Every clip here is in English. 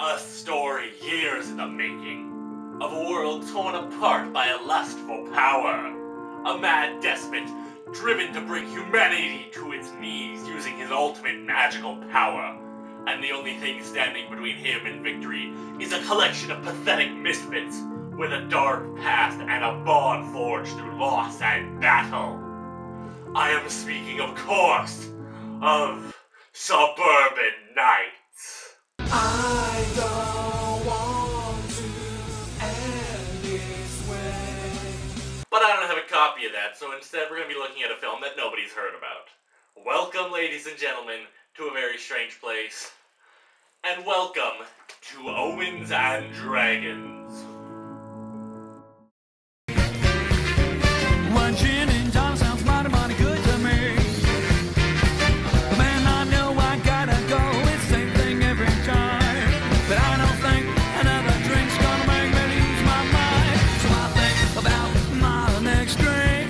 A story years in the making, of a world torn apart by a lustful power. A mad despot, driven to bring humanity to its knees using his ultimate magical power. And the only thing standing between him and victory is a collection of pathetic misfits with a dark past and a bond forged through loss and battle. I am speaking, of course, of Suburban Nights. I don't want to end this way. But I don't have a copy of that, so instead we're going to be looking at a film that nobody's heard about. Welcome, ladies and gentlemen, to a very strange place. And welcome to Omands and Dragons. One gin and John sounds mighty good to me. But man, I know I gotta go. It's the same thing every time. But I don't think another drink's gonna make me lose my mind. So I think about my next drink.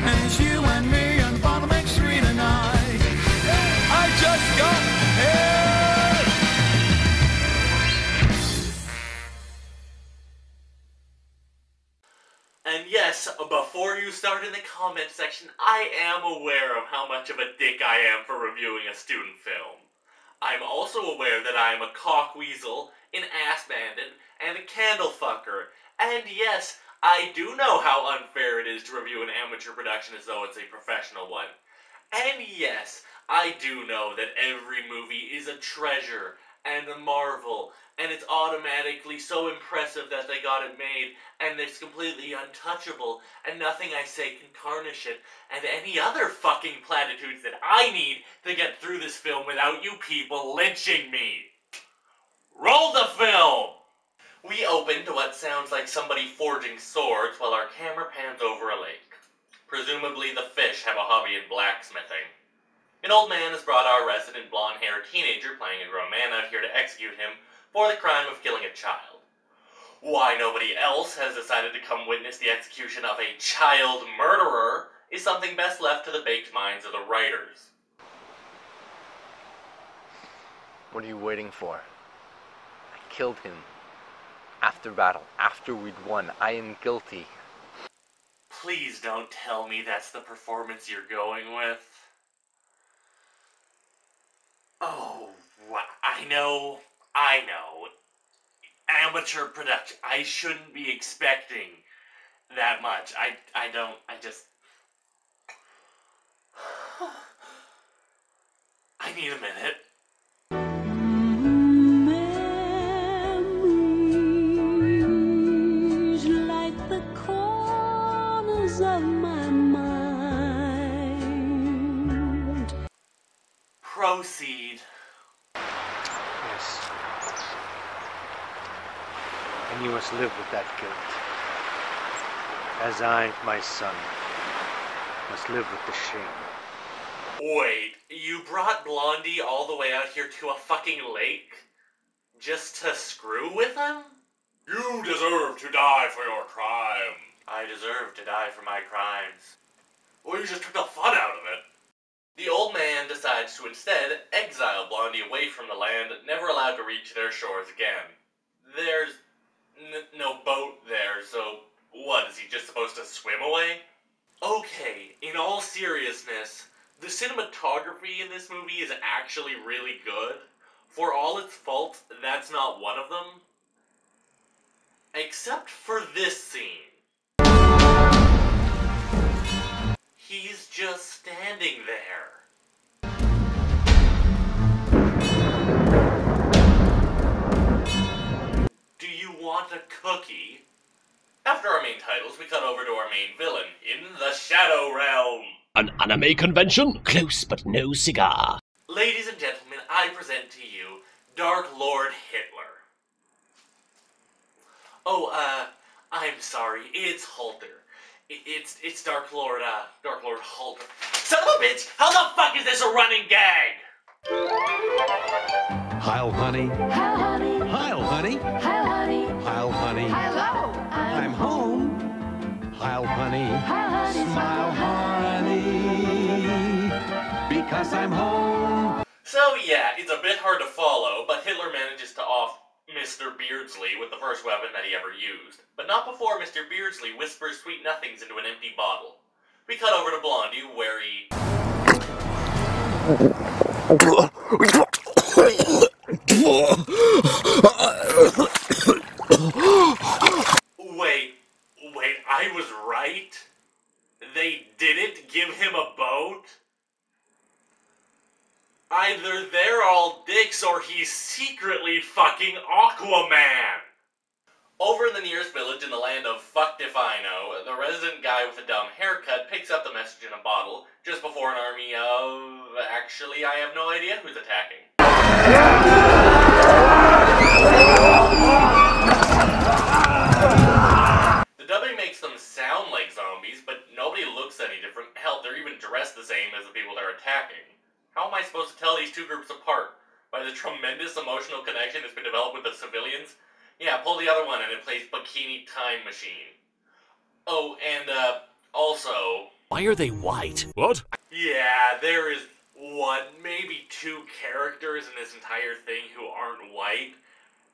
And it's you and me and Father makes three tonight. I just got here. And yes, before you start in the comment section, I am aware of how much of a dick I am for reviewing a student film. I'm also aware that I am a cockweasel, an ass bandit, and a candle fucker. And yes, I do know how unfair it is to review an amateur production as though it's a professional one. And yes, I do know that every movie is a treasure and a marvel, and it's automatically so impressive that they got it made, and it's completely untouchable, and nothing I say can tarnish it, and any other fucking platitudes that I need to get through this film without you people lynching me. Roll the film! We open to what sounds like somebody forging swords while our camera pans over a lake. Presumably the fish have a hobby in blacksmithing. An old man has brought our resident blonde-haired teenager playing a grown man out here to execute him for the crime of killing a child. Why nobody else has decided to come witness the execution of a child murderer is something best left to the baked minds of the writers. What are you waiting for? I killed him. After battle, after we'd won. I am guilty. Please don't tell me that's the performance you're going with. Oh, I know. Amateur production. I shouldn't be expecting that much. I need a minute. Memories like the corners of my mind. Proceed. Yes. And you must live with that guilt. As I, my son, must live with the shame. Wait, you brought Blondie all the way out here to a fucking lake? Just to screw with him? You deserve to die for your crime. I deserve to die for my crimes. Well, you just took the fun out of it. The old man decides to instead exile Blondie away from the land, never allowed to reach their shores again. There's no boat there, so what, is he just supposed to swim away? Okay, in all seriousness, the cinematography in this movie is actually really good. For all its faults, that's not one of them. Except for this scene. He's just standing there. Do you want a cookie? After our main titles, we cut over to our main villain, in the Shadow Realm. An anime convention? Close but no cigar. Ladies and gentlemen, I present to you Dark Lord Hitler. Oh, I'm sorry, it's Halter. It's Dark Lord Halter. Son of a bitch, how the fuck is this a running gag? Heil, honey. Hi, honey. Heil, honey. Hi, honey. Heil, honey. Hello. I'm home. Heil, honey. Hi, honey. Smile, honey. Because I'm home. So yeah, it's a bit hard to follow, but Hitler manages Beardsley with the first weapon that he ever used, but not before Mr. Beardsley whispers sweet nothings into an empty bottle. We cut over to Blondie, where he... Wait, I was right? They didn't give him a boat? Either they're all dicks or he's secretly fucking Aquaman! Over in the nearest village in the land of fucked if I know, the resident guy with a dumb haircut picks up the message in a bottle just before an army of... Actually, I have no idea who's attacking. The dubbing makes them sound like zombies, but nobody looks any different. Hell, they're even dressed the same as the people they're attacking. How am I supposed to tell these two groups apart? By the tremendous emotional connection that's been developed with the civilians? Yeah, pull the other one and it plays Bikini Time Machine. Oh, and, also... Why are they white? What? Yeah, there is one, maybe two characters in this entire thing who aren't white.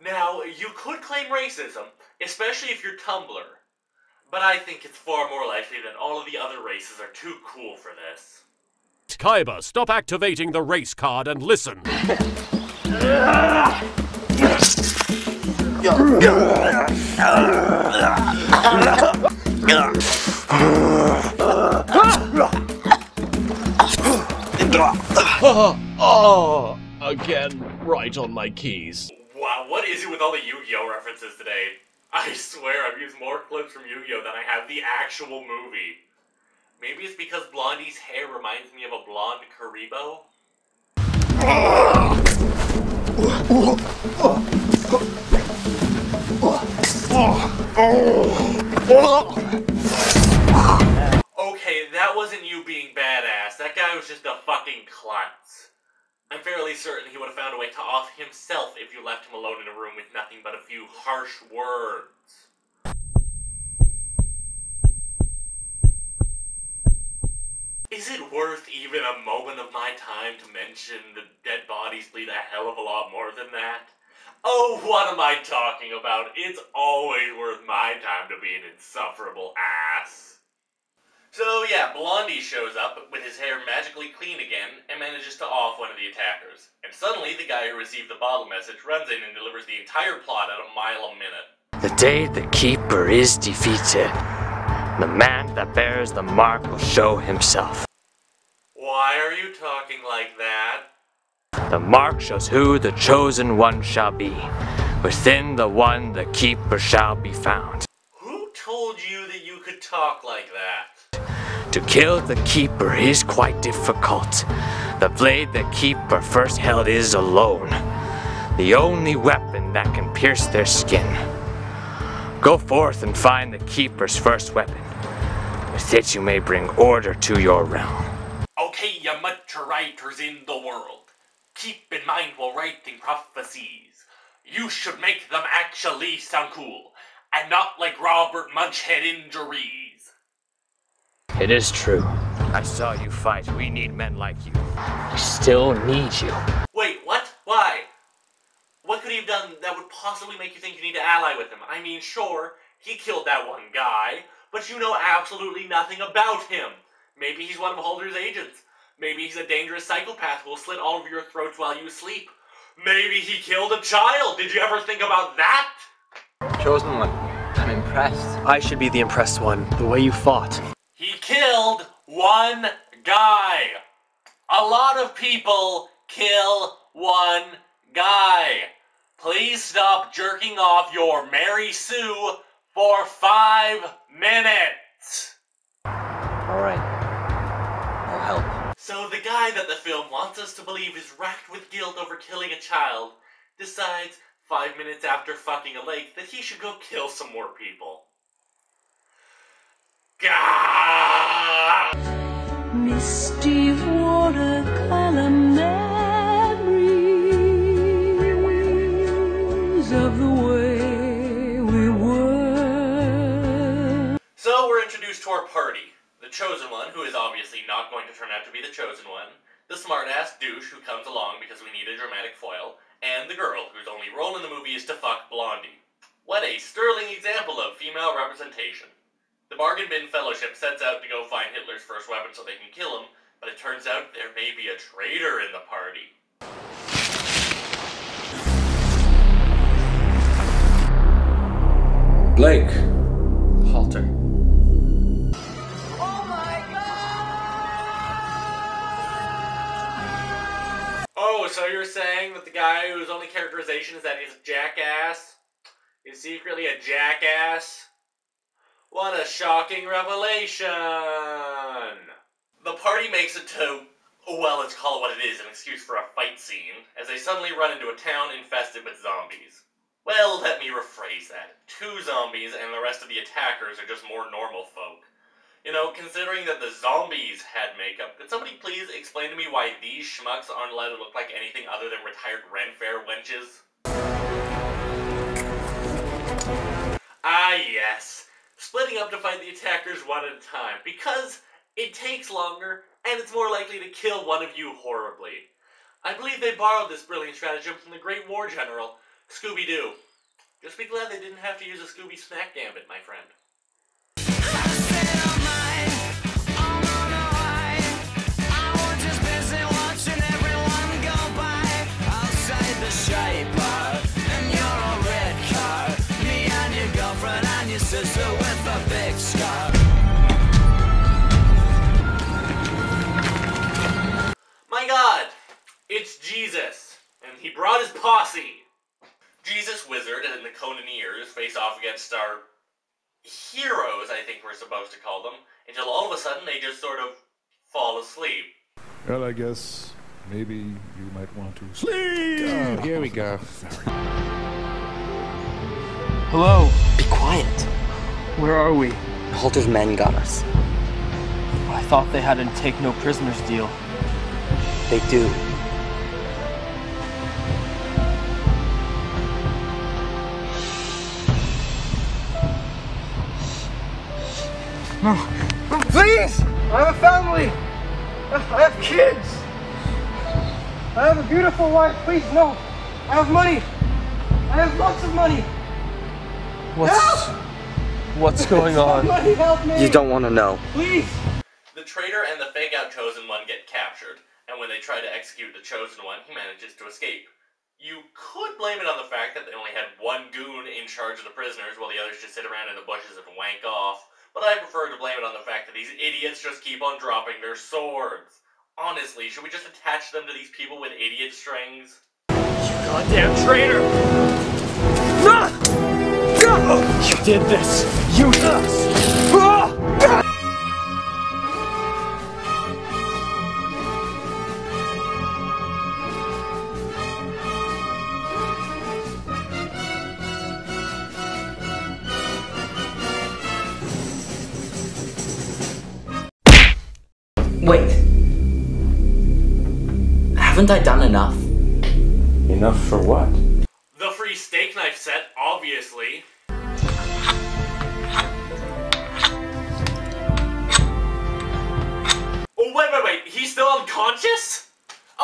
Now, you could claim racism, especially if you're Tumblr. But I think it's far more likely that all of the other races are too cool for this. Kaiba, stop activating the race card and listen. Oh, again, right on my keys. Wow, what is it with all the Yu-Gi-Oh references today? I swear I've used more clips from Yu-Gi-Oh than I have the actual movie. Maybe it's because Blondie's hair reminds me of a blonde Karibo? Okay, that wasn't you being badass. That guy was just a fucking klutz. I'm fairly certain he would have found a way to off himself if you left him alone in a room with nothing but a few harsh words. Is it worth even a moment of my time to mention the dead bodies bleed a hell of a lot more than that? Oh, what am I talking about? It's always worth my time to be an insufferable ass. So yeah, Blondie shows up with his hair magically clean again and manages to off one of the attackers. And suddenly the guy who received the bottle message runs in and delivers the entire plot at a mile a minute. The day the Keeper is defeated, the man that bears the mark will show himself. Why are you talking like that? The mark shows who the chosen one shall be. Within the one the Keeper shall be found. Who told you that you could talk like that? To kill the Keeper is quite difficult. The blade the Keeper first held is alone, the only weapon that can pierce their skin. Go forth and find the Keeper's first weapon. With it you may bring order to your realm. Okay, you much writers in the world. Keep in mind while writing prophecies, you should make them actually sound cool, and not like Robert Munchhead injuries. It is true. I saw you fight. We need men like you. We still need you. Wait, what? Why? What could he have done that would possibly make you think you need to ally with him? I mean, sure, he killed that one guy, but you know absolutely nothing about him. Maybe he's one of Beholder's agents. Maybe he's a dangerous psychopath who will slit all of your throats while you sleep. Maybe he killed a child. Did you ever think about that? Chosen one. I'm impressed. I should be the impressed one, the way you fought. He killed one guy. A lot of people kill one guy. Please stop jerking off your Mary Sue for 5 minutes. Alright. I'll help. So the guy that the film wants us to believe is racked with guilt over killing a child decides 5 minutes after fucking a lake that he should go kill some more people. Gah! Misty watercolor memories of the way we were. So we're introduced to our party. The Chosen One, who is obviously not going to turn out to be the Chosen One, the smartass douche who comes along because we need a dramatic foil, and the girl whose only role in the movie is to fuck Blondie. What a sterling example of female representation. The Bargain Bin Fellowship sets out to go find Hitler's first weapon so they can kill him, but it turns out there may be a traitor in the party. Blake. Halter. Oh my god! Oh, so you're saying that the guy whose only characterization is that he's a jackass is secretly a jackass? What a shocking revelation! The party makes it to, well, let's call it what it is, an excuse for a fight scene, as they suddenly run into a town infested with zombies. Well, let me rephrase that. 2 zombies and the rest of the attackers are just more normal folk. You know, considering that the zombies had makeup, could somebody please explain to me why these schmucks aren't allowed to look like anything other than retired Ren Fair wenches? Ah, yes. Splitting up to fight the attackers one at a time, because it takes longer, and it's more likely to kill one of you horribly. I believe they borrowed this brilliant stratagem from the Great War General, Scooby-Doo. Just be glad they didn't have to use a Scooby Snack Gambit, my friend. My God, it's Jesus, and he brought his posse. Jesus Wizard and the Conaneers face off against our heroes, I think we're supposed to call them, until all of a sudden they just sort of fall asleep. Well, I guess maybe you might want to sleep. Oh, here we go. Hello. Be quiet. Where are we? Halter's men got us. I thought they had a take no prisoners deal. They do. No. No, please! I have a family! I have kids! I have a beautiful wife, please, no! I have money! I have lots of money! What's going on? Somebody help me! You don't want to know. Please! The traitor and the fake-out Chosen One get captured, and when they try to execute the Chosen One, he manages to escape. You could blame it on the fact that they only had one goon in charge of the prisoners while the others just sit around in the bushes and wank off. But I prefer to blame it on the fact that these idiots just keep on dropping their swords. Honestly, should we just attach them to these people with idiot strings? You goddamn traitor! You did this! Useless! Wait. Haven't I done enough? Enough for what? The free steak knife set, obviously. Oh, wait, he's still unconscious?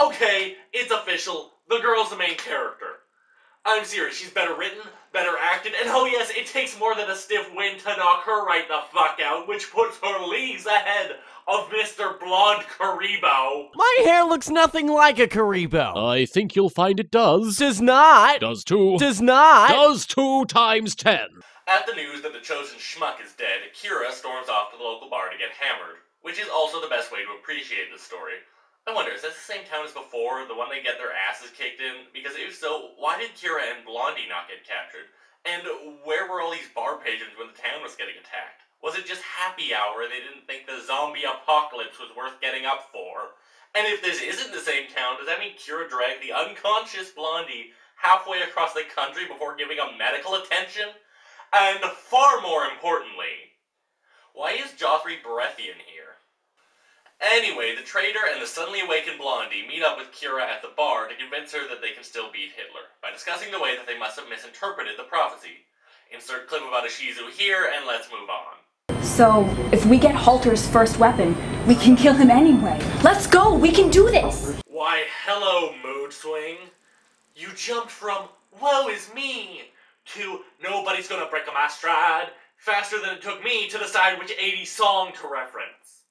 Okay, it's official. The girl's the main character. I'm serious, she's better written, better acted, and oh yes, it takes more than a stiff wind to knock her right the fuck out, which puts her leagues ahead of Mr. Blonde Karibo. My hair looks nothing like a Karibo. I think you'll find it does. Does not. Does too. Does not. Does 2 times 10. At the news that the chosen schmuck is dead, Kira storms off to the local bar to get hammered, which is also the best way to appreciate the story. I wonder, is this the same town as before, the one they get their asses kicked in? Because if so, why did Kira and Blondie not get captured? And where were all these bar patrons when the town was getting attacked? Was it just happy hour and they didn't think the zombie apocalypse was worth getting up for? And if this isn't the same town, does that mean Kira dragged the unconscious Blondie halfway across the country before giving her medical attention? And far more importantly, why is Joffrey Baratheon here? Anyway, the traitor and the suddenly awakened Blondie meet up with Kira at the bar to convince her that they can still beat Hitler, by discussing the way that they must have misinterpreted the prophecy. Insert clip about a Shizu here, and let's move on. So, if we get Halter's first weapon, we can kill him anyway. Let's go! We can do this! Why, hello, mood swing. You jumped from, woe is me, to Nobody's Gonna Break My Stride faster than it took me to decide which 80s song to reference.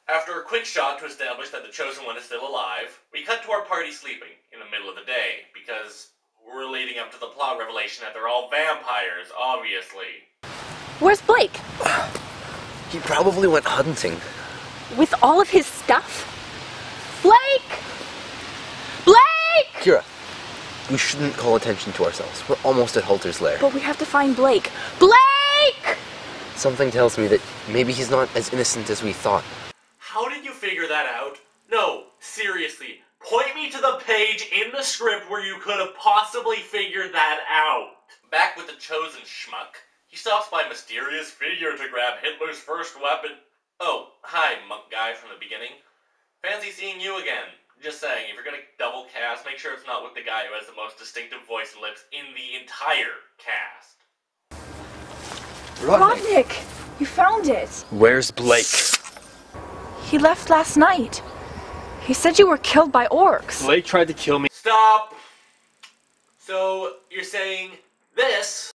After a quick shot to establish that the Chosen One is still alive, we cut to our party sleeping in the middle of the day, because we're leading up to the plot revelation that they're all vampires, obviously. Where's Blake? He probably went hunting. With all of his stuff? Blake! Blake! Kira, we shouldn't call attention to ourselves. We're almost at Halter's lair. But we have to find Blake. Blake! Something tells me that maybe he's not as innocent as we thought. How did you figure that out? No, seriously, point me to the page in the script where you could have possibly figured that out. Back with the Chosen schmuck, he stops by mysterious figure to grab Hitler's first weapon. Oh, hi, monk guy from the beginning. Fancy seeing you again. Just saying, if you're gonna double cast, make sure it's not with the guy who has the most distinctive voice and lips in the entire cast. Rodnick! You found it! Where's Blake? He left last night. He said you were killed by orcs. Blake tried to kill me. Stop! So, you're saying this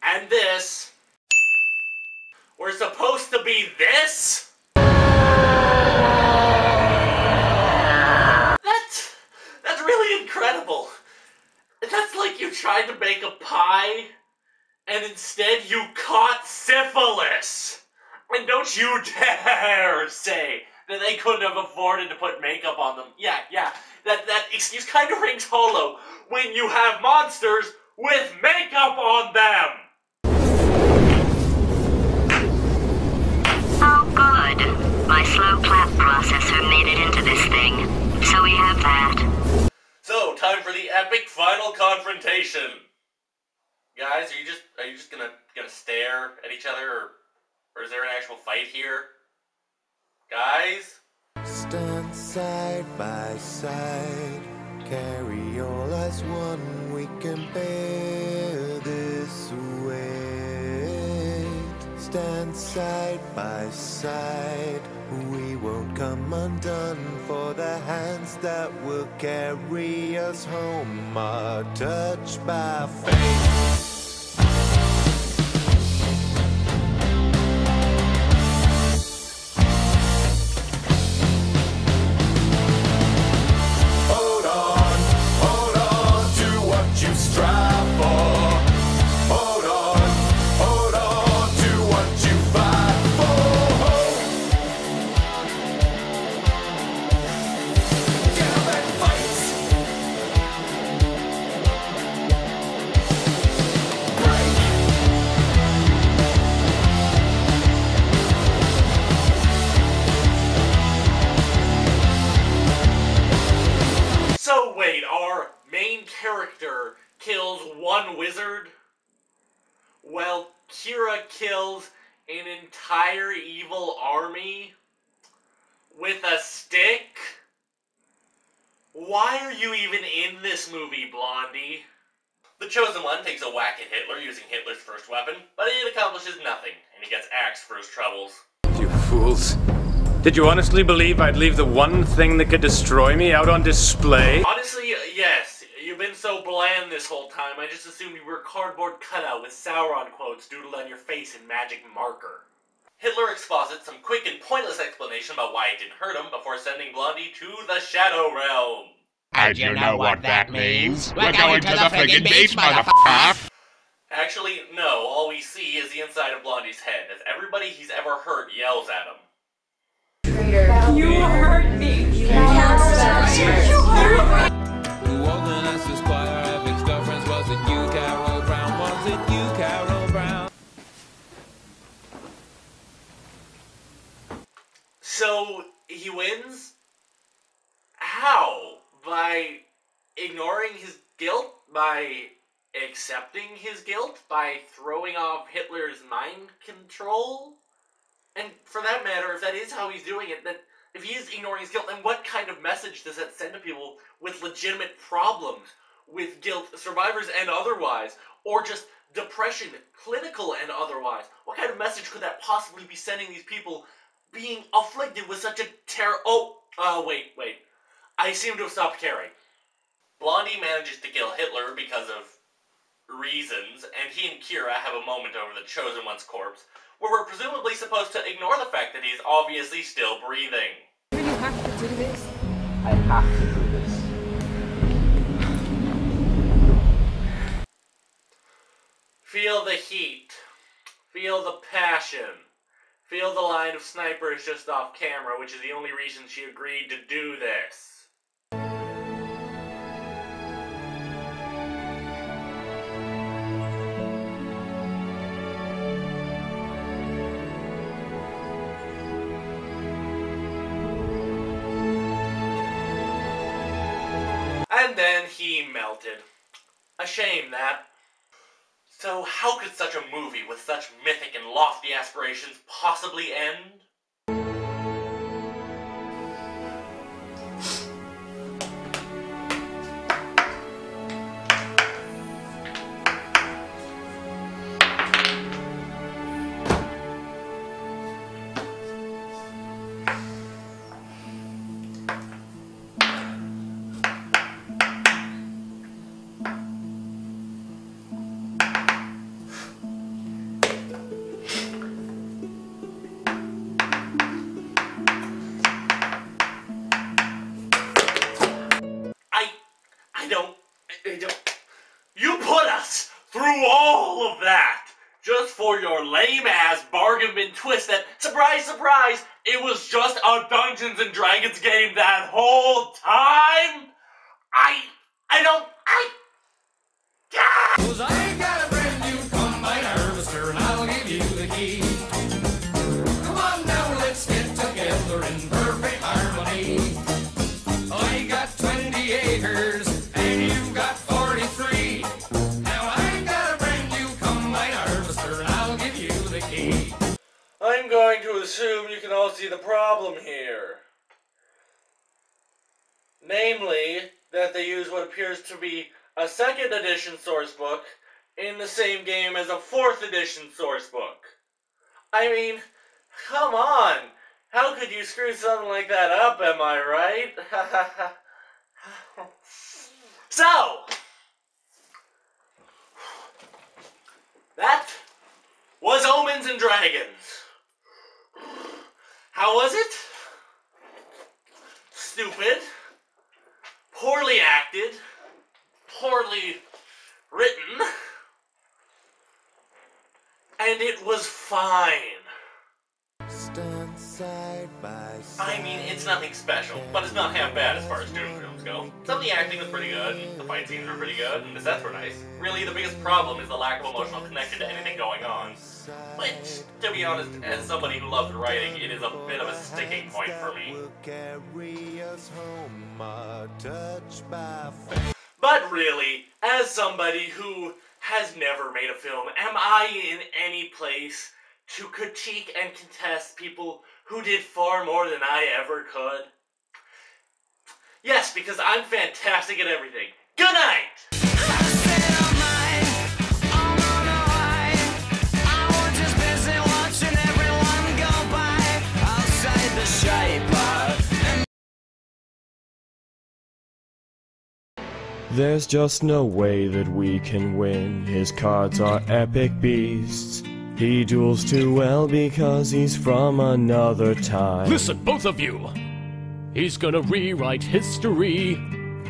and this were supposed to be this? That's really incredible. That's like you tried to make a pie and instead you caught syphilis. And don't you dare say that they couldn't have afforded to put makeup on them. Yeah, that excuse kind of rings hollow when you have monsters with makeup on them. Oh good, my slow clap processor made it into this thing, so we have that. So, time for the epic final confrontation. Guys, are you just gonna stare at each other, or is there an actual fight here? Guys? Stand side by side, carry all as one, we can bear this weight. Stand side by side, we won't come undone, for the hands that will carry us home are touched by fate. So wait, our main character kills one wizard? Well, Kira kills an entire evil army with a stick? Why are you even in this movie, Blondie? The Chosen One takes a whack at Hitler using Hitler's first weapon, but it accomplishes nothing, and he gets axed for his troubles. You fools. Did you honestly believe I'd leave the one thing that could destroy me out on display? Honestly, yes. You've been so bland this whole time, I just assumed you were a cardboard cutout with Sauron quotes doodled on your face in magic marker. Hitler exposits some quick and pointless explanation about why it didn't hurt him before sending Blondie to the Shadow Realm. And you know what that means? We're going to the friggin' beach, motherfucker! Actually, no. All we see is the inside of Blondie's head, as everybody he's ever hurt yells at him. You hurt me! You hurt me! Who organized this choir? Epic girlfriends? Was it you, Carol Brown? Was it you, Carol Brown? So, he wins? How? By ignoring his guilt? By accepting his guilt? By throwing off Hitler's mind control? And for that matter, if that is how he's doing it, then if he is ignoring his guilt, then what kind of message does that send to people with legitimate problems with guilt, survivors and otherwise, or just depression, clinical and otherwise? What kind of message could that possibly be sending these people being afflicted with such a wait. I seem to have stopped caring. Blondie manages to kill Hitler because of reasons, and he and Kira have a moment over the Chosen One's corpse, where we're presumably supposed to ignore the fact that he's obviously still breathing. You have to do this. I have to do this. Feel the heat. Feel the passion. Feel the line of snipers just off camera, which is the only reason she agreed to do this. And then he melted. A shame that. So how could such a movie with such mythic and lofty aspirations possibly end? I don't. You put us through all of that just for your lame-ass bargain bin twist that, surprise, surprise, it was just a Dungeons & Dragons game that whole time? Cause I ain't got a brand new combine harvester and I'll give you the key. Come on now, let's get together in perfect harmony. I got 20 acres and you've got 43. Now I ain't got a brand new combine harvester and I'll give you the key. I'm going to assume you can all see the problem here. Namely, that they use what appears to be a 2nd edition sourcebook in the same game as a 4th edition sourcebook. I mean, come on! How could you screw something like that up, am I right? So, that was Omands and Dragons. How was it? Stupid, poorly acted, poorly written, and it was fine. Stand side by side. I mean, it's nothing special, but it's not half bad as far as student films go. Some of the acting was pretty good, and the fight scenes were pretty good, and the sets were nice. Really, the biggest problem is the lack of emotional connection to anything going on. Which, to be honest, as somebody who loves writing, it is a bit of a sticking point for me. But really, as somebody who has never made a film, am I in any place to critique and contest people who did far more than I ever could? Yes, because I'm fantastic at everything. Good night! There's just no way that we can win. His cards are epic beasts. He duels too well because he's from another time. Listen, both of you! He's gonna rewrite history.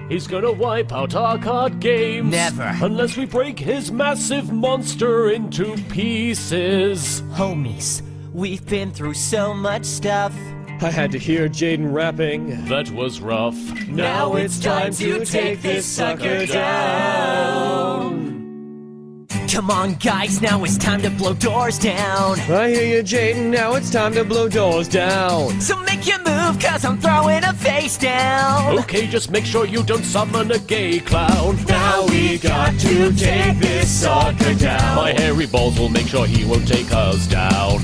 He's gonna wipe out our card games. Never. Unless we break his massive monster into pieces. Homies, we've been through so much stuff. I had to hear Jaden rapping. That was rough. Now it's time to take this sucker down. Come on, guys, now it's time to blow doors down. I hear you, Jaden, now it's time to blow doors down. So make your move, cause I'm throwing a face down. Okay, just make sure you don't summon a gay clown. Now we got to take this sucker down. My hairy balls will make sure he won't take us down.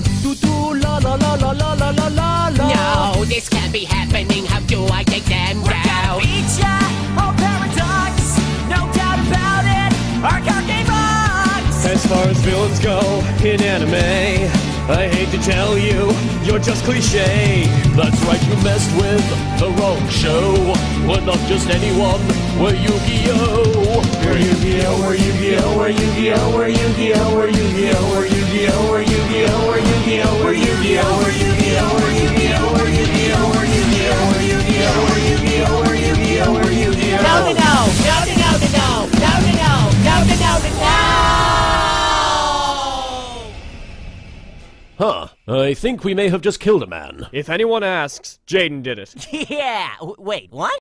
La la la la la la la la la. No, this can't be happening, how do I take them down? We're gonna beat ya, oh paradox, no doubt about it, our card game rocks. As far as villains go in anime, I hate to tell you, you're just cliche. That's right, you messed with the wrong show. We're not just anyone, we're Yu-Gi-Oh! We're Yu-Gi-Oh! We're Yu-Gi-Oh! We're Yu-Gi-Oh! Huh. I think we may have just killed a man. If anyone asks, Jaden did it. Yeah, wait, what?